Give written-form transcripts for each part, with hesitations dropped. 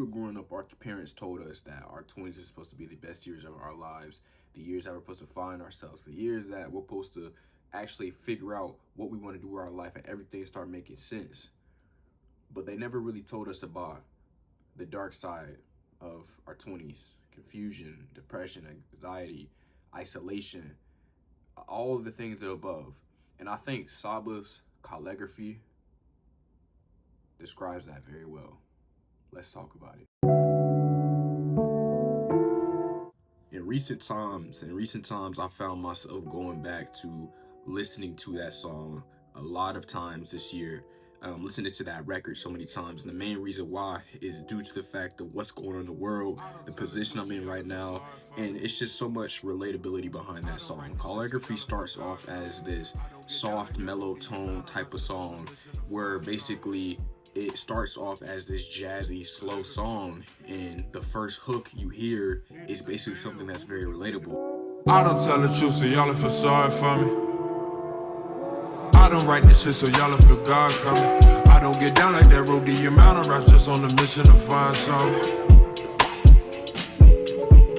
were growing up, our parents told us that our 20s are supposed to be the best years of our lives, the years that we're supposed to find ourselves, the years that we're supposed to actually figure out what we want to do with our life and everything start making sense. But they never really told us about the dark side of our 20s: confusion, depression, anxiety, isolation, all of the things above. And I think Saba's Calligraphy describes that very well. Let's talk about it. In recent times, I found myself going back to listening to that song a lot of times this year. Listening to that record so many times, and the main reason why is due to the fact of what's going on in the world, the position I'm in right now, and it's just so much relatability behind that song. Calligraphy starts off as this soft, mellow tone type of song, where basically it starts off as this jazzy, slow song, and the first hook you hear is basically something that's very relatable. I don't tell the truth, so y'all feel sorry for me. I don't write this shit, so y'all feel God coming. I don't get down like that road, the amount of raps just on the mission to find some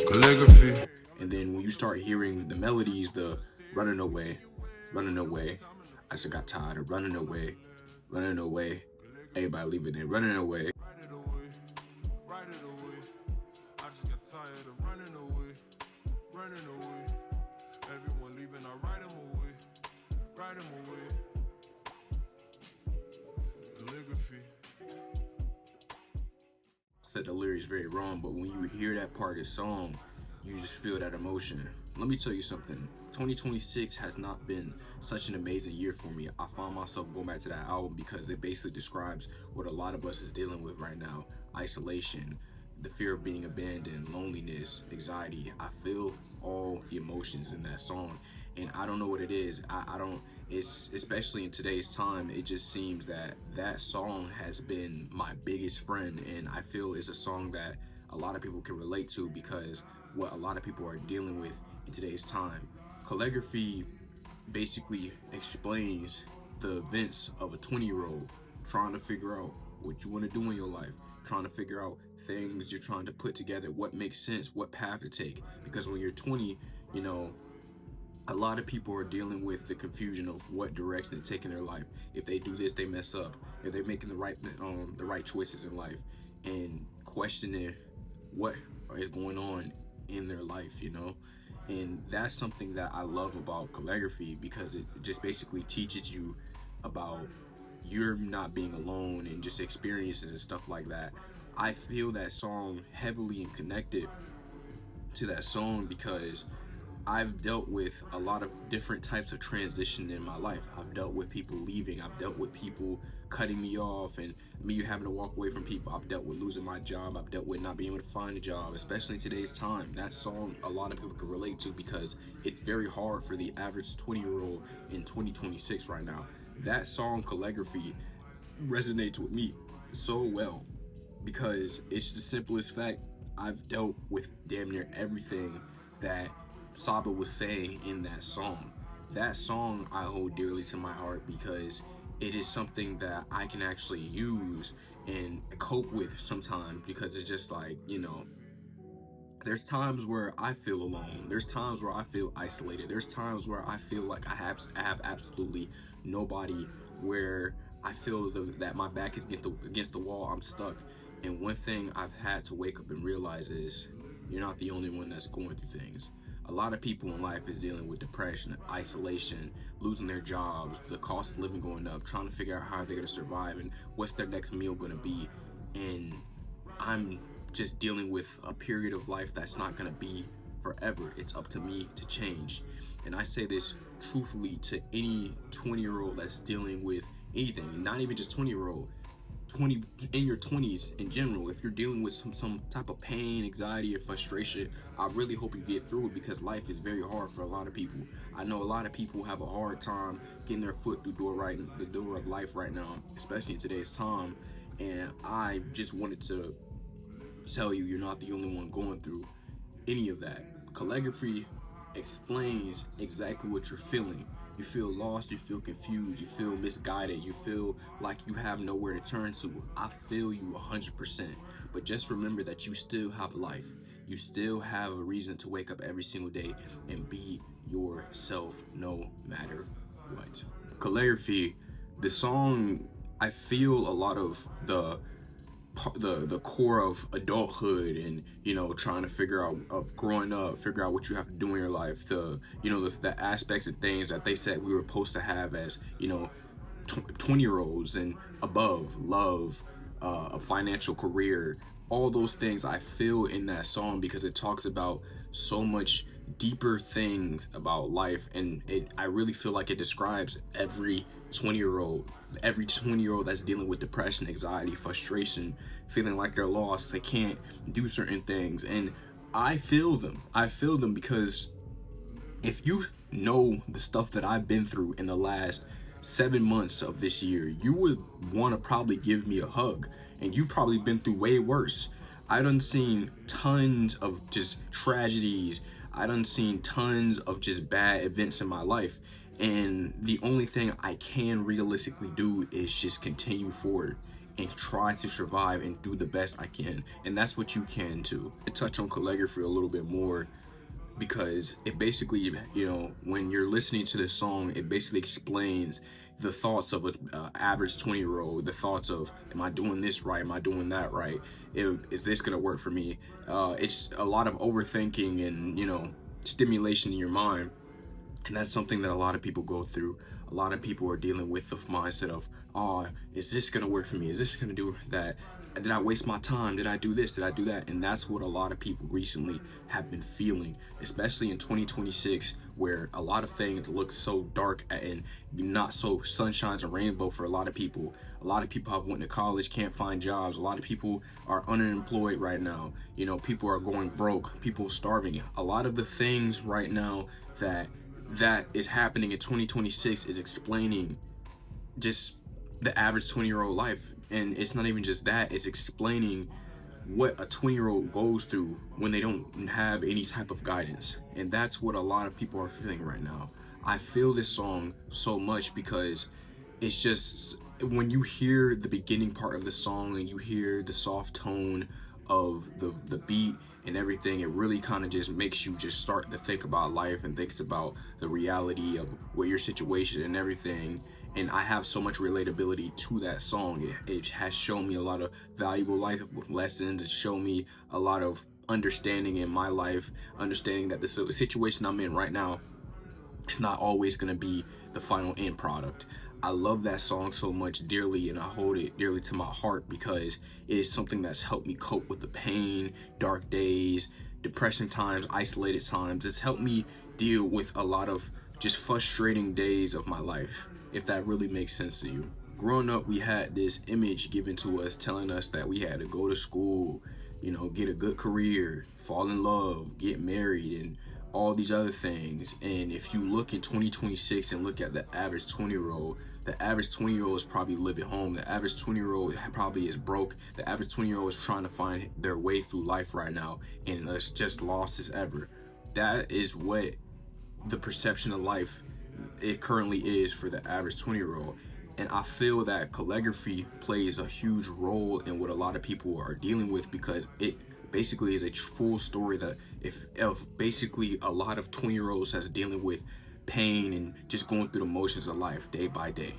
calligraphy. And then when you start hearing the melodies, the running away, I just got tired of running away, everybody leaving there, running away. Right it away. I just got tired of running away. Everyone leaving, I write them away. Calligraphy. Said the lyrics very wrong, but when you hear that part of the song, you just feel that emotion. Let me tell you something. 2026 has not been such an amazing year for me. I found myself going back to that album because it basically describes what a lot of us is dealing with right now: isolation, the fear of being abandoned, loneliness, anxiety. I feel all the emotions in that song, and I don't know what it is. I don't. It's especially in today's time. It just seems that that song has been my biggest friend, and I feel it's a song that a lot of people can relate to because what a lot of people are dealing with in today's time. Calligraphy basically explains the events of a 20-year-old trying to figure out what you want to do in your life, trying to figure out things you're trying to put together, what makes sense, what path to take. Because when you're 20, a lot of people are dealing with the confusion of what direction to take in their life. If they do this, they mess up. If they're making the right choices in life, and questioning what is going on in their life, and that's something that I love about calligraphy, because it just basically teaches you about you're not being alone and just experiences and stuff like that. I feel that song heavily and connected to that song because I've dealt with a lot of different types of transition in my life. I've dealt with people leaving. I've dealt with people cutting me off and me having to walk away from people. I've dealt with losing my job. I've dealt with not being able to find a job, especially in today's time. That song, a lot of people can relate to because it's very hard for the average 20-year-old in 2026 right now. That song, Calligraphy, resonates with me so well because it's the simplest fact. I've dealt with damn near everything that Saba was saying in that song. That song I hold dearly to my heart because it is something that I can actually use and cope with sometimes, because it's just like, there's times where I feel alone. There's times where I feel isolated. There's times where I feel like I have absolutely nobody, where I feel that my back is against the wall. I'm stuck. And one thing I've had to wake up and realize is you're not the only one that's going through things. A lot of people in life is dealing with depression, isolation, losing their jobs, the cost of living going up, trying to figure out how they're going to survive and what's their next meal going to be. And I'm just dealing with a period of life that's not going to be forever. It's up to me to change. And I say this truthfully to any 20-year-old that's dealing with anything, not even just 20-year-old. 20 in your 20s in general, if you're dealing with some type of pain, anxiety, or frustration, I really hope you get through it, because life is very hard for a lot of people. I know a lot of people have a hard time getting their foot through the door of life right now, especially in today's time. And I just wanted to tell you, you're not the only one going through any of that. Calligraphy explains exactly what you're feeling. You feel lost, you feel confused, you feel misguided, you feel like you have nowhere to turn to. I feel you 100%. but just remember that you still have life. You still have a reason to wake up every single day and be yourself no matter what. Calligraphy, the song, I feel a lot of the core of adulthood, and trying to figure out of growing up, figure out what you have to do in your life, the aspects and things that they said we were supposed to have as 20-year-olds and above: love, a financial career, all those things I feel in that song, because it talks about so much deeper things about life, and I really feel like it describes every 20-year-old that's dealing with depression, anxiety, frustration, feeling like they're lost, they can't do certain things. And I feel them because if you know the stuff that I've been through in the last 7 months of this year, you would want to probably give me a hug. And you've probably been through way worse. I done seen tons of just tragedies. I done seen tons of just bad events in my life. And the only thing I can realistically do is just continue forward and try to survive and do the best I can. And that's what you can too. To touch on calligraphy a little bit more, because it basically, when you're listening to this song, it basically explains the thoughts of an average 20-year-old, the thoughts of, am I doing this right? Am I doing that right? Is this gonna work for me? It's a lot of overthinking and, stimulation in your mind. And that's something that a lot of people go through. A lot of people are dealing with the mindset of, is this gonna work for me? Is this gonna do that? Did I waste my time? Did I do this? Did I do that? And that's what a lot of people recently have been feeling, especially in 2026, where a lot of things look so dark and not so sunshines and rainbow for a lot of people. A lot of people have went to college, can't find jobs. A lot of people are unemployed right now. People are going broke, people starving. A lot of the things right now that is happening in 2026 is explaining just the average 20-year-old life. And it's not even just that, it's explaining what a 20-year-old goes through when they don't have any type of guidance. And that's what a lot of people are feeling right now. I feel this song so much because it's just, when you hear the beginning part of the song and you hear the soft tone of the beat and everything, it really kind of just makes you just start to think about life and thinks about the reality of what your situation and everything. And I have so much relatability to that song. It has shown me a lot of valuable life lessons. It's shown me a lot of understanding in my life, understanding that the situation I'm in right now is not always going to be the final end product. I love that song so much dearly, and I hold it dearly to my heart because it is something that's helped me cope with the pain, dark days, depression times, isolated times. It's helped me deal with a lot of just frustrating days of my life, if that really makes sense to you. Growing up, we had this image given to us telling us that we had to go to school, get a good career, fall in love, get married, and all these other things. And if you look in 2026 and look at the average 20-year-old, the average 20-year-old is probably living home. The average 20-year-old probably is broke. The average 20-year-old is trying to find their way through life right now and is just lost as ever. That is what the perception of life it currently is for the average 20-year-old. And I feel that calligraphy plays a huge role in what a lot of people are dealing with, because it basically is a full story that if basically a lot of 20-year-olds that's dealing with pain and just going through the motions of life day by day.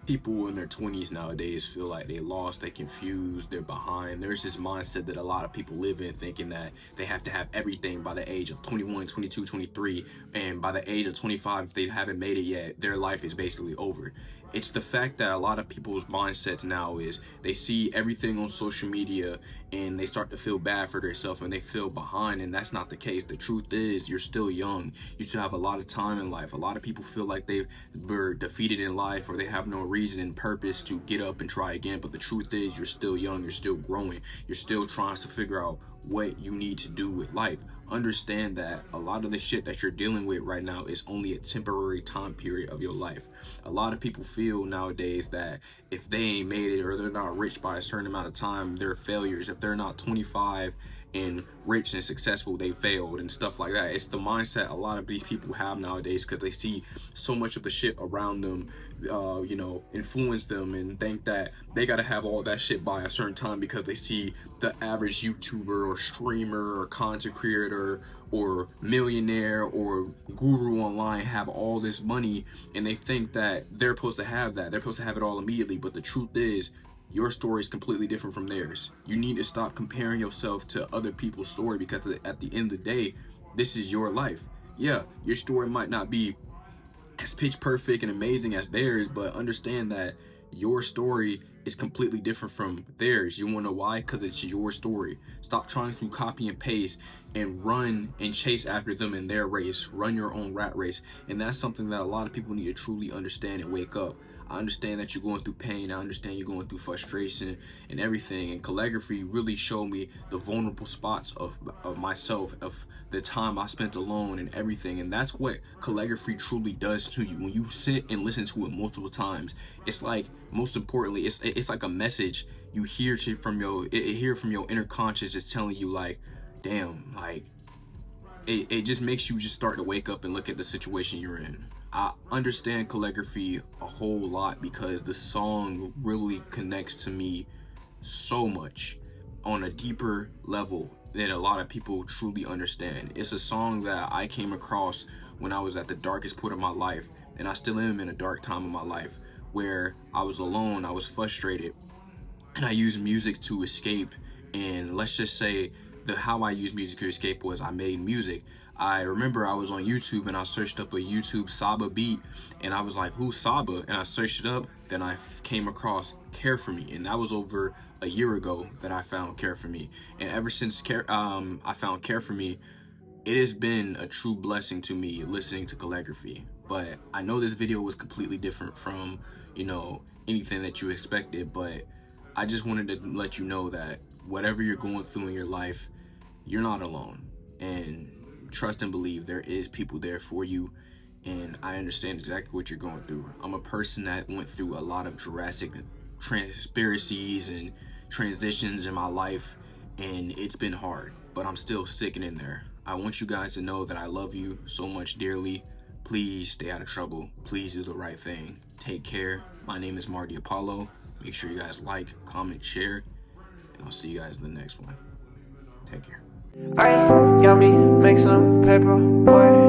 People in their 20s nowadays feel like they lost, they confused, they're behind. There's this mindset that a lot of people live in, thinking that they have to have everything by the age of 21, 22, 23, and by the age of 25, if they haven't made it yet, their life is basically over. It's the fact that a lot of people's mindsets now is they see everything on social media and they start to feel bad for themselves and they feel behind, and that's not the case. The truth is, you're still young. You still have a lot of time in life. A lot of people feel like they were defeated in life or they have no reason and purpose to get up and try again. But the truth is, you're still young. You're still growing. You're still trying to figure out what you need to do with life. understand that a lot of the shit that you're dealing with right now is only a temporary time period of your life. A lot of people feel nowadays that if they ain't made it or they're not rich by a certain amount of time, they're failures. If they're not 25 and rich and successful, they failed and stuff like that. It's the mindset a lot of these people have nowadays because they see so much of the shit around them, influence them and think that they got to have all that shit by a certain time because they see the average YouTuber or streamer or content creator or millionaire or guru online have all this money, and they think that they're supposed to have that. They're supposed to have it all immediately, but the truth is your story is completely different from theirs. You need to stop comparing yourself to other people's story because at the end of the day, this is your life. Yeah, your story might not be as pitch perfect and amazing as theirs, but understand that your story is completely different from theirs. You want to know why? Because it's your story. Stop trying to copy and paste and run and chase after them in their race. Run your own rat race. And that's something that a lot of people need to truly understand and wake up. I understand that you're going through pain. I understand you're going through frustration and everything. And calligraphy really showed me the vulnerable spots of myself, of the time I spent alone and everything. And that's what calligraphy truly does to you. When you sit and listen to it multiple times, it's like, most importantly, it's like a message you hear from your inner conscious, just telling you like, damn, like it just makes you just start to wake up and look at the situation you're in. I understand calligraphy a whole lot because the song really connects to me so much on a deeper level than a lot of people truly understand. It's a song that I came across when I was at the darkest point of my life, and I still am in a dark time of my life where I was alone, I was frustrated, and I used music to escape. And let's just say how I used music to escape was I made music. I remember I was on YouTube and I searched up a YouTube Saba beat, and I was like, who's Saba? And I searched it up. Then I came across Care For Me, and that was over a year ago that I found Care For Me. And ever since I found Care For Me, it has been a true blessing to me listening to calligraphy. But I know this video was completely different from, anything that you expected, but I just wanted to let you know that whatever you're going through in your life, you're not alone. And trust and believe there is people there for you. And I understand exactly what you're going through. I'm a person that went through a lot of drastic conspiracies and transitions in my life, and it's been hard, but I'm still sticking in there. I want you guys to know that I love you so much dearly. Please stay out of trouble. Please do the right thing. Take care. My name is MarDaApollo. Make sure you guys like, comment, share, and I'll see you guys in the next one. Take care. Ay, yummy, make some paper, boy.